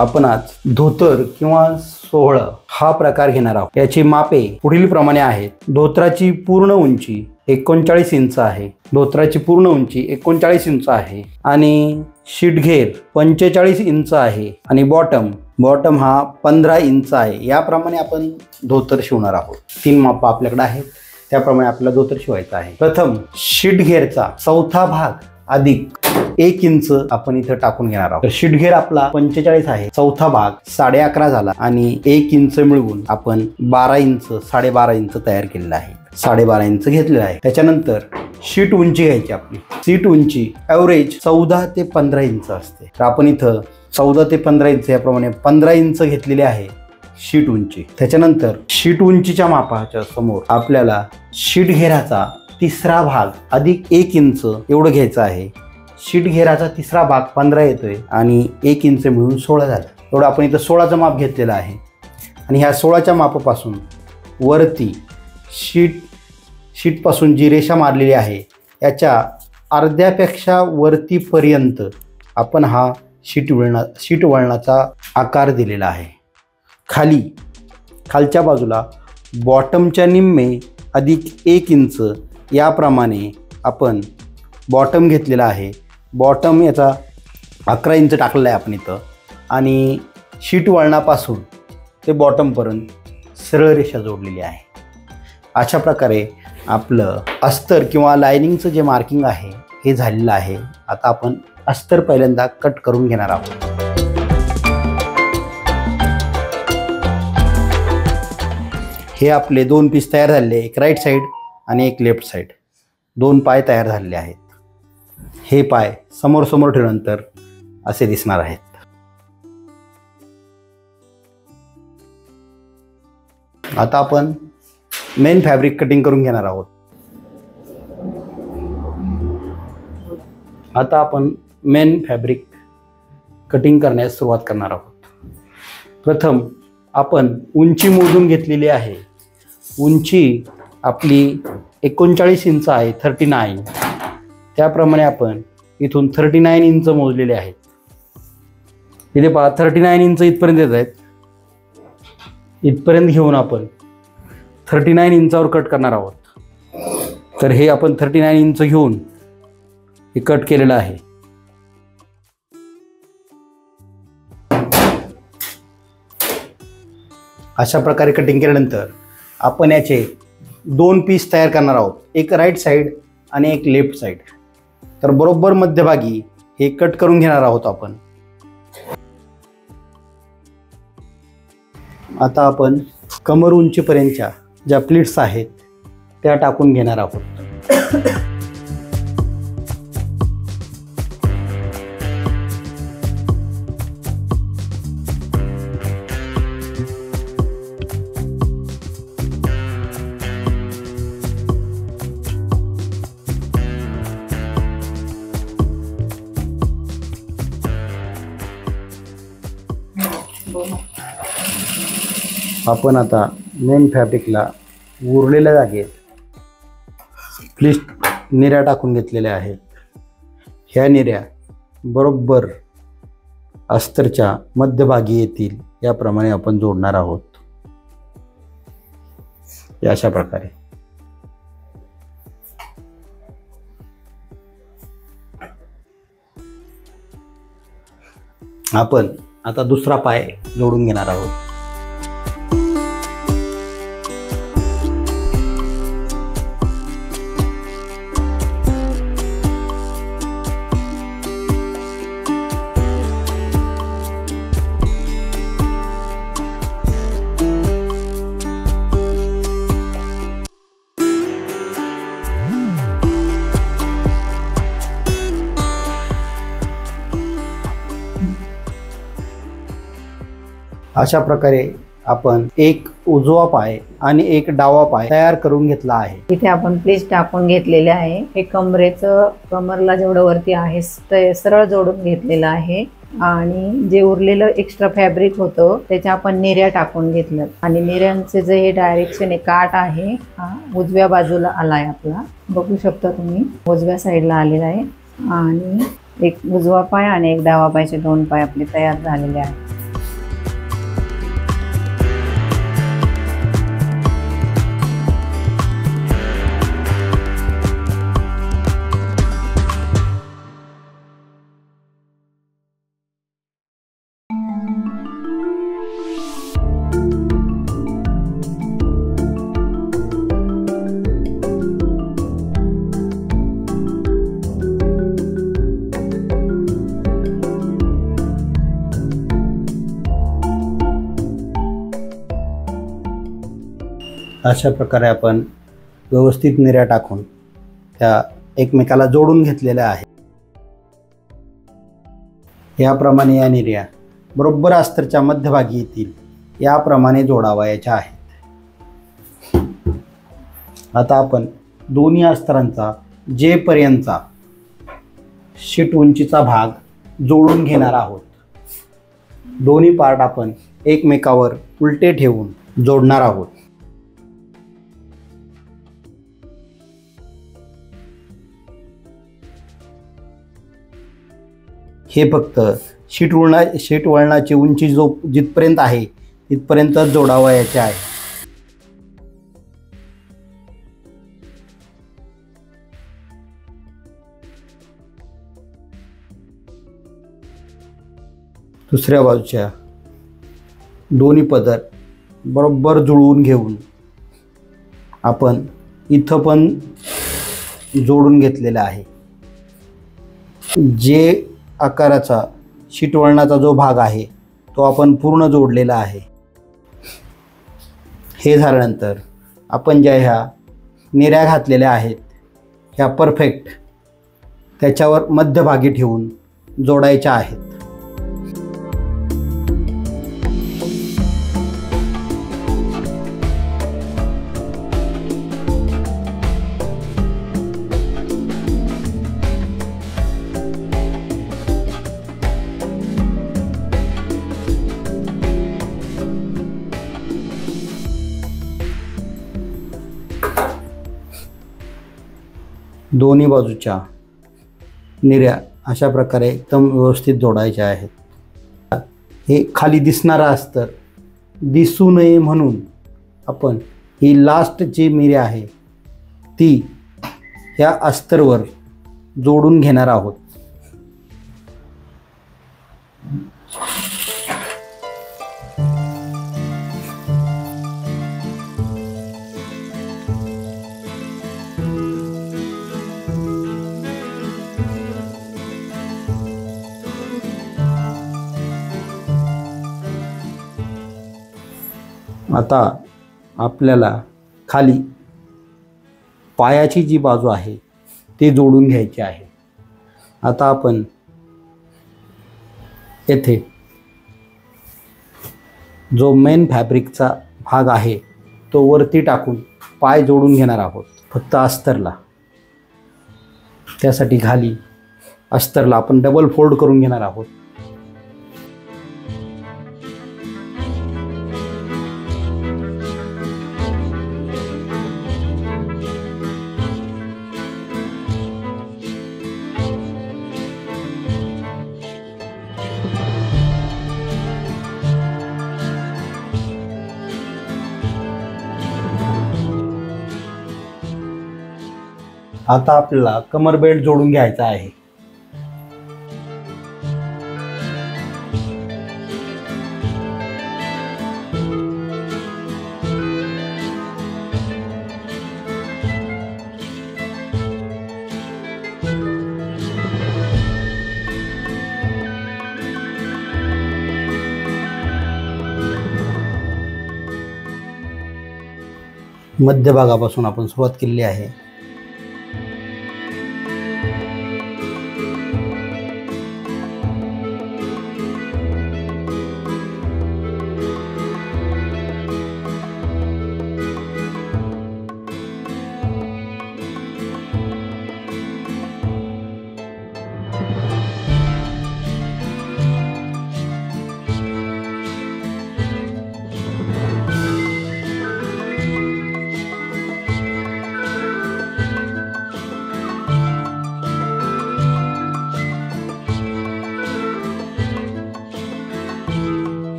आपण आज धोतर किंवा सोहळं हा प्रकार घेणार आहोत। याची मापे पुढील प्रमाणे आहेत। धोतराची पूर्ण उंची 39 इंच आहे। धोतराची पूर्ण उंची 39 इंच आहे आणि शीटघेर 45 इंच आहे आणि बॉटम हा 15 इंच आहे। याप्रमाणे आपण धोतर शिवणार आहोत। 3 माप आपल्याकडे आहेत, त्याप्रमाणे आपल्याला धोतर शिवायचं आहे। प्रथम शीटघेरचा चौथा भाग अधिक 1 इंच आपण इथं टाकून घेणार आहोत। तर शीटघेर आपला 45 आहे, चौथा भाग 11.5 झाला आणि 1 इंच मिळवून आपण 12 इंच 12.5 इंच तयार केलेला आहे। 12.5 इंच घेतलेला आहे। त्याच्यानंतर शीट उंची घ्यायची। आपली शीट उंची ॲव्हरेज 14 ते 15 इंच असते। तर आपण इथं 14 ते 15 इंच याप्रमाणे 15 इंच घेतलेली आहे शीट उंची। त्याच्यानंतर शीट उंचीच्या मापाच्या समोर आपल्याला शीट घेराचा तिसरा भाग अधिक 1 इंच एवढं घ्यायचं आहे। शीट घेराचा तिसरा भाग 15 येतोय आणि 1 इंच मिळून 16 झालं। एवढं आपण इथं 16चं माप घेतलेलं आहे आणि ह्या 16च्या मापापासून वरती शीटपासून जी रेषा मारलेली आहे याच्या अर्ध्यापेक्षा वरतीपर्यंत आपण हा शीट वळणाचा आकार दिलेला आहे। खालच्या बाजूला बॉटमच्या निम्मे अधिक 1 इंच याप्रमाणे आपण बॉटम घेतलेला आहे। बॉटम याचा 11 इंच टाकलेला आहे आपण इथं आणि शीट वळणापासून ते बॉटमपर्यंत सरळ रेषा जोडलेली आहे। अशा प्रकारे आपलं अस्तर किंवा लायनिंगचं जे मार्किंग आहे हे झालेलं आहे। आता आपण अस्तर पहिल्यांदा कट करून घेणार आहोत। हे आपले 2 पीस तयार झालेले, एक राईट साईड आणि एक लेफ्ट साईड, 2 पाय तयार झालेले आहेत। हे पाय समोर ठेवल्यानंतर असे दिसणार आहेत। आता आपण मेन फॅब्रिक कटिंग करून घेणार आहोत। आता आपण मेन फॅब्रिक कटिंग करण्यास सुरुवात करणार आहोत। प्रथम आपण उंची मोजून घेतलेली आहे। उंची आपली 39 इंच आहे, 39। त्याप्रमाणे आपण इथून 39 इंच मोजलेले आहेत। इथे पहा 39 इंच इथपर्यंत येत आहेत। इथपर्यंत घेऊन आपण 39 इंचावर कट करणार आहोत। तर हे आपण 39 इंच घेऊन हे कट केलेलं आहे। अशा प्रकारे कटिंग केल्यानंतर आपण याचे 2 पीस तयार करणार आहोत, एक राईट साईड आणि एक लेफ्ट साईड। तर बरोबर मध्यभागी हे कट करून घेणार आहोत आपण। आता आपण कमर उंचीपर्यंतच्या ज्या प्लीट्स आहेत त्या टाकून घेणार आहोत। आपण आता मेन फॅब्रिकला उरलेल्या जागेत प्लीज निऱ्या टाकून घेतलेल्या आहेत। ह्या निऱ्या बरोबर अस्तरच्या मध्यभागी येतील याप्रमाणे आपण जोडणार आहोत। अशा प्रकारे आपण आता दुसरा पाय जोडून घेणार आहोत। अशा प्रकारे आपण एक उजवा पाय आणि एक डावा पाय तयार करून घेतला आहे। इथे आपण प्लीज टाकून घेतलेले आहे। हे कमरला जेवढं वरती आहे ते सरळ जोडून घेतलेलं आहे आणि जे उरलेलं एक्स्ट्रा फॅब्रिक होतं त्याच्या आपण निऱ्या टाकून घेतलं आणि निऱ्यांचे जे हे डायरेक्शन आहे काट आहे हा उजव्या बाजूला आलाय आपला, बघू शकता तुम्ही उजव्या साईडला आलेला आहे आणि एक उजवा पाय आणि एक डावा पायचे 2 पाय आपले तयार झालेले आहेत। अशा प्रकारे आपण व्यवस्थित निर्या टाकून त्या एकमेकाला जोडून घेतलेल्या आहेत. याप्रमाणे या निर्या बरोबर अस्तरच्या मध्यभागी येतील याप्रमाणे जोडावयाच्या आहेत. आता आपण दोन्ही अस्तरांचा जेपर्यंतचा शीट उंचीचा भाग जोडून घेणार आहोत. दोन्ही पार्ट आपण एकमेकावर उलटे ठेवून जोडणार आहोत. हे फक्त शीट वळणाची उंची जिथपर्यंत आहे तिथपर्यंतच जोडावयाचे आहे. दुसऱ्या बाजूच्या दोन्ही पदर बरोबर जुळवून घेऊन आपण इथं पण जोडून घेतलेला आहे. जे आकाराचा शीट वळणाचा जो भाग आहे तो आपण पूर्ण जोडलेला आहे. हे झाल्यानंतर आपण ज्या ह्या निर्या घातलेल्या आहेत ह्या परफेक्ट त्याच्यावर मध्यभागी ठेवून जोडायच्या आहेत. दोन्ही बाजूच्या निर्या अशा प्रकारे एकदम व्यवस्थित जोडायच्या आहेत. हे खाली दिसणारं अस्तर दिसू नये म्हणून आपण ही लास्ट जी निर्या आहे ती ह्या अस्तरवर जोडून घेणार आहोत. आता आपल्याला खाली पायाची जी बाजू आहे ती जोडून घ्यायची आहे. आता आपण येथे जो मेन फॅब्रिकचा भाग आहे तो वरती टाकून पाय जोडून घेणार आहोत फक्त अस्तरला. त्यासाठी खाली अस्तरला आपण डबल फोल्ड करून घेणार आहोत. आता आपल्याला कमर बेल्ट जोडून घ्यायचा आहे. मध्यभागापासून आपण सुरुवात केलेली आहे.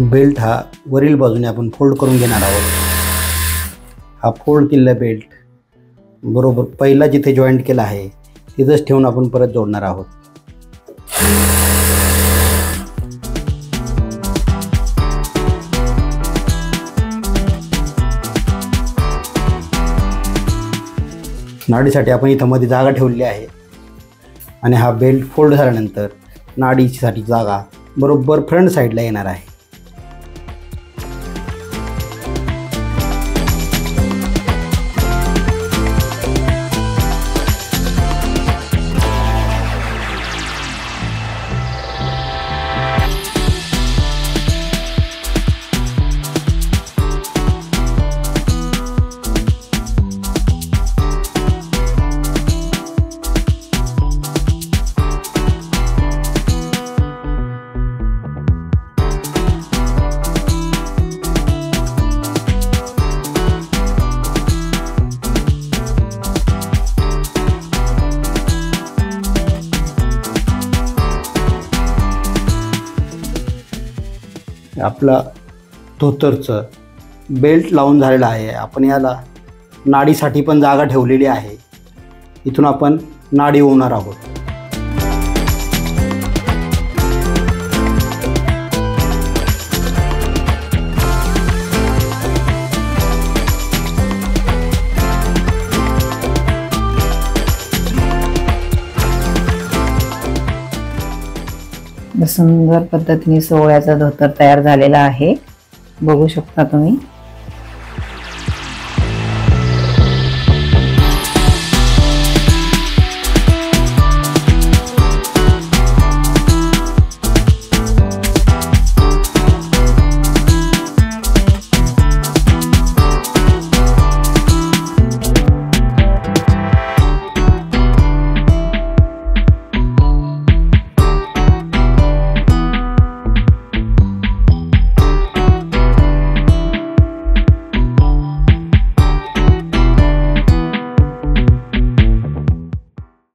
बेल्ट हा वरील बाजूने आपण फोल्ड करून घेणार आहोत। हा फोल्ड केलेला बेल्ट बरोबर पहिला जिथे जॉईंट केला आहे तिथंच ठेवून आपण परत जोडणार आहोत। नाडीसाठी आपण इथं मध्ये जागा ठेवलेली आहे आणि हा बेल्ट फोल्ड झाल्यानंतर नाडीसाठी जागा बरोबर फ्रंट साईडला येणार आहे। आपला धोतरचं बेल्ट लावून झालेला आहे। आपण याला नाडीसाठी पण जागा ठेवलेली आहे। इथून आपण नाडी ओवणार आहोत। सुंदर पद्धतीने सोहळ्याचा धोतर तयार झालेला आहे, बघू शकता तुम्ही।